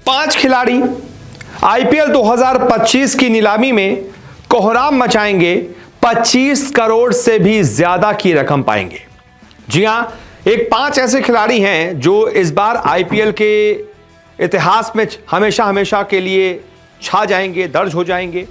5 खिलाड़ी आईपीएल 2025 की नीलामी में कोहराम मचाएंगे, 25 करोड़ से भी ज्यादा की रकम पाएंगे। जी हां, एक 5 ऐसे खिलाड़ी हैं जो इस बार आईपीएल के इतिहास में हमेशा हमेशा के लिए छा जाएंगे, दर्ज हो जाएंगे,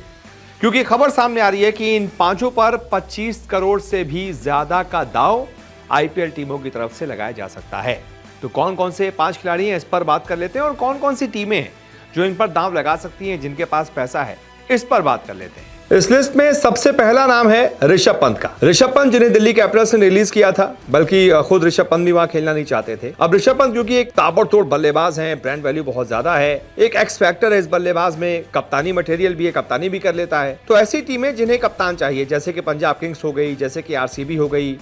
क्योंकि खबर सामने आ रही है कि इन पांचों पर 25 करोड़ से भी ज्यादा का दांव आईपीएल टीमों की तरफ से लगाया जा सकता है। तो कौन कौन से 5 खिलाड़ी हैं, इस पर बात कर लेते हैं, और कौन कौन सी टीमें हैं जो इन पर दांव लगा सकती हैं, जिनके पास पैसा है, इस पर बात कर लेते हैं। इस लिस्ट में सबसे पहला नाम है ऋषभ पंत का। ऋषभ पंत जिन्हें दिल्ली कैपिटल्स ने रिलीज किया था, बल्कि खुद ऋषभ पंत भी वहां खेलना नहीं चाहते थे। अब ऋषभ पंत क्योंकि एक ताबड़तोड़ बल्लेबाज हैं, ब्रांड वैल्यू बहुत ज्यादा है, एक एक्स फैक्टर है इस बल्लेबाज में, कप्तानी मटेरियल भी है, कप्तानी भी कर लेता है। तो ऐसी टीमें जिन्हें कप्तान चाहिए, जैसे कि पंजाब किंग्स हो गई, जैसे कि आरसीबी हो गई,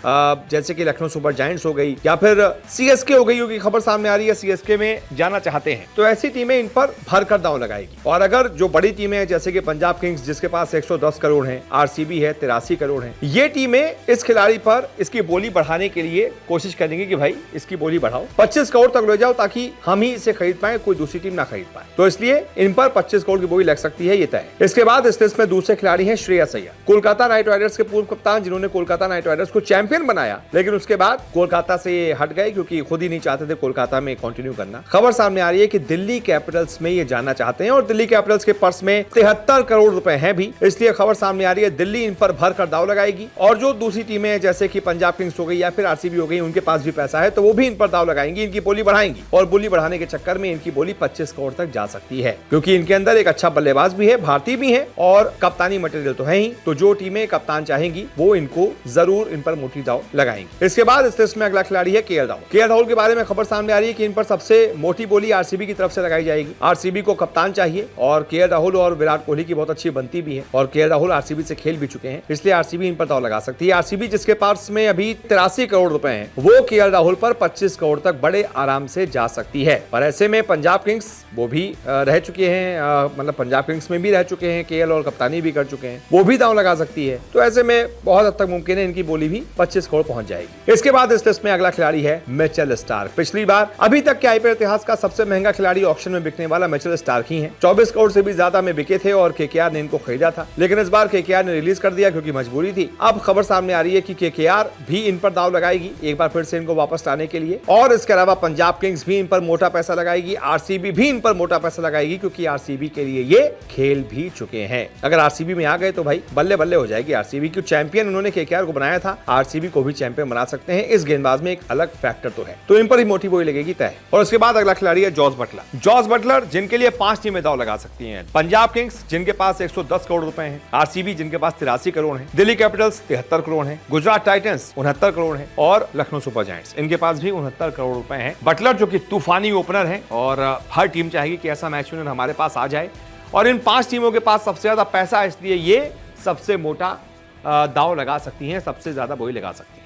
जैसे कि लखनऊ सुपर जायंट्स हो गई, या फिर सीएसके हो गई, क्योंकि खबर सामने आ रही है सीएसके में जाना चाहते हैं, तो ऐसी टीमें इन पर भरकर दांव लगाएगी। और अगर जो बड़ी टीमें हैं, जैसे कि पंजाब किंग्स जिसके पास 110 करोड़ है, आरसीबी है 83 करोड़ है, ये टीमें इस खिलाड़ी पर इसकी बोली बढ़ाने के लिए कोशिश करेंगे कि भाई इसकी बोली बढ़ाओ, 25 करोड़ तक ले जाओ, ताकि हम ही इसे खरीद पाए, कोई दूसरी टीम ना खरीद पाए। तो इसलिए इन पर 25 करोड़ की बोली लग सकती है, ये तय है। इसके बाद इस लिस्ट में दूसरे खिलाड़ी हैं श्रेयस अय्यर, कोलकाता नाइट राइडर्स के पूर्व कप्तान, जिन्होंने कोलकाता नाइट राइडर्स को चैंपियन बनाया, लेकिन उसके बाद कोलकाता से हट गए क्योंकि खुद ही नहीं चाहते थे कोलकाता में कंटिन्यू करना। खबर सामने आ रही है कि दिल्ली कैपिटल्स में ये जाना चाहते हैं, और दिल्ली कैपिटल्स के पर्स में 73 करोड़ रुपए हैं भी, इसलिए खबर सामने आ रही है दिल्ली इन पर भर कर दाव लगाएगी। और जो दूसरी टीमें हैं, जैसे कि पंजाब किंग्स हो गई या फिर आरसीबी हो गई, उनके पास भी पैसा है, तो वो भी इन पर दाव लगाएंगी, इनकी बोली बढ़ाएंगी, और बोली बढ़ाने के चक्कर में इनकी बोली 25 करोड़ तक जा सकती है, क्योंकि इनके अंदर एक अच्छा बल्लेबाज भी है, भारतीय भी है, और कप्तानी मटेरियल तो है ही। तो जो टीमें कप्तान चाहेंगी वो इनको जरूर इन पर मोटी दाव लगाएंगी। इसके बाद इस लिस्ट में अगला खिलाड़ी है केएल राहुल। केएल राहुल के बारे में खबर सामने आ रही है कि इन पर सबसे मोटी बोली आरसीबी की तरफ से लगाई जाएगी। आरसीबी को कप्तान चाहिए, और केएल राहुल और विराट कोहली की बहुत अच्छी बनती भी है, और केएल राहुल आरसीबी से खेल भी चुके हैं, इसलिए आरसीबी इन पर दांव लगा सकती है। आरसीबी जिसके पास में अभी 83 करोड़ रुपए हैं, वो केएल राहुल पर 25 करोड़ तक बड़े आराम से जा सकती है। पर ऐसे में पंजाब किंग्स वो भी रह चुके हैं, मतलब पंजाब किंग्स में भी रह चुके हैं केएल, और कप्तानी भी कर चुके हैं, वो भी दांव लगा सकती है। तो ऐसे में बहुत हद तक मुमकिन है इनकी बोली भी 25 करोड़ पहुंच जाएगी। इसके बाद इस लिस्ट में अगला खिलाड़ी है मिचेल स्टार्क। पिछली बार अभी तक के आईपीएल इतिहास का सबसे महंगा खिलाड़ी ऑक्शन में बिकने वाला मिचेल स्टार्क ही है। 24 करोड़ से भी ज्यादा में बिके थे, और केकेआर ने इनको खरीदा था, लेकिन इस बार केकेआर ने रिलीज कर दिया क्योंकि मजबूरी थी। अब खबर सामने आ रही है कि केकेआर भी इन पर दांव लगाएगी एक बार फिर से इनको वापस लाने के लिए, और इसके अलावा पंजाब किंग्स भी इन पर मोटा पैसा लगाएगी, आरसीबी भी इन पर मोटा पैसा लगाएगी, क्योंकि आरसीबी के लिए ये खेल भी चुके हैं। अगर आरसीबी में आ गए तो भाई बल्ले बल्ले हो जाएगी आरसीबी की। चैंपियन उन्होंने केकेआर को बनाया था, आरसीबी को भी चैंपियन बना सकते हैं। इस गेंदबाज में एक अलग फैक्टर तो है, तो इन पर ही मोटी बोली लगेगी तय। और उसके बाद अगला खिलाड़ी है जॉस बटलर। जॉस बटलर जिनके लिए 5 टीमें दांव लगा सकती हैं। पंजाब किंग्स जिनके पास 110 करोड़ रुपए हैं, आरसीबी जिनके पास 83 करोड़ है, दिल्ली कैपिटल्स 73 करोड़ है, गुजरात टाइटंस 69 करोड़ है, और लखनऊ सुपर जायंट्स इनके पास भी 69 करोड़ रुपए हैं। बटलर जो कि तूफानी ओपनर है, और हर टीम चाहेगी कि ऐसा मैच विनर हमारे पास आ जाए, और इन 5 टीमों के पास सबसे ज्यादा पैसा है, इसलिए ये सबसे मोटा दांव लगा सकती हैं, सबसे ज्यादा बोली लगा सकती हैं।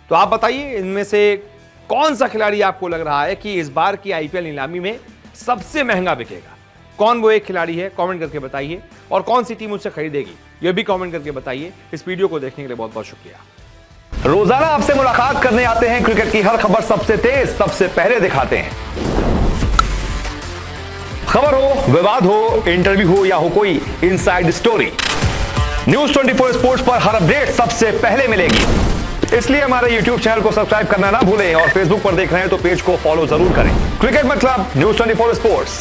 तो आप बताइए इनमें से कौन सा खिलाड़ी आपको लग रहा है कि इस बार की आईपीएल नीलामी में सबसे महंगा बिकेगा? कौन वो एक खिलाड़ी है, कमेंट करके बताइए, और कौन सी टीम उससे खरीदेगी ये भी कमेंट करके बताइए। इस वीडियो को देखने के लिए बहुत बहुत शुक्रिया। रोजाना आपसे मुलाकात करने आते हैं, क्रिकेट की हर खबर सबसे तेज, सबसे पहले दिखाते हैं। खबर हो, विवाद हो, इंटरव्यू हो, या हो कोई इनसाइड स्टोरी, न्यूज 24 स्पोर्ट्स पर हर अपडेट सबसे पहले मिलेगी। इसलिए हमारे YouTube चैनल को सब्सक्राइब करना ना भूलें, और फेसबुक पर देख रहे हैं तो पेज को फॉलो जरूर करें। क्रिकेट मतलब न्यूज 24 स्पोर्ट्स।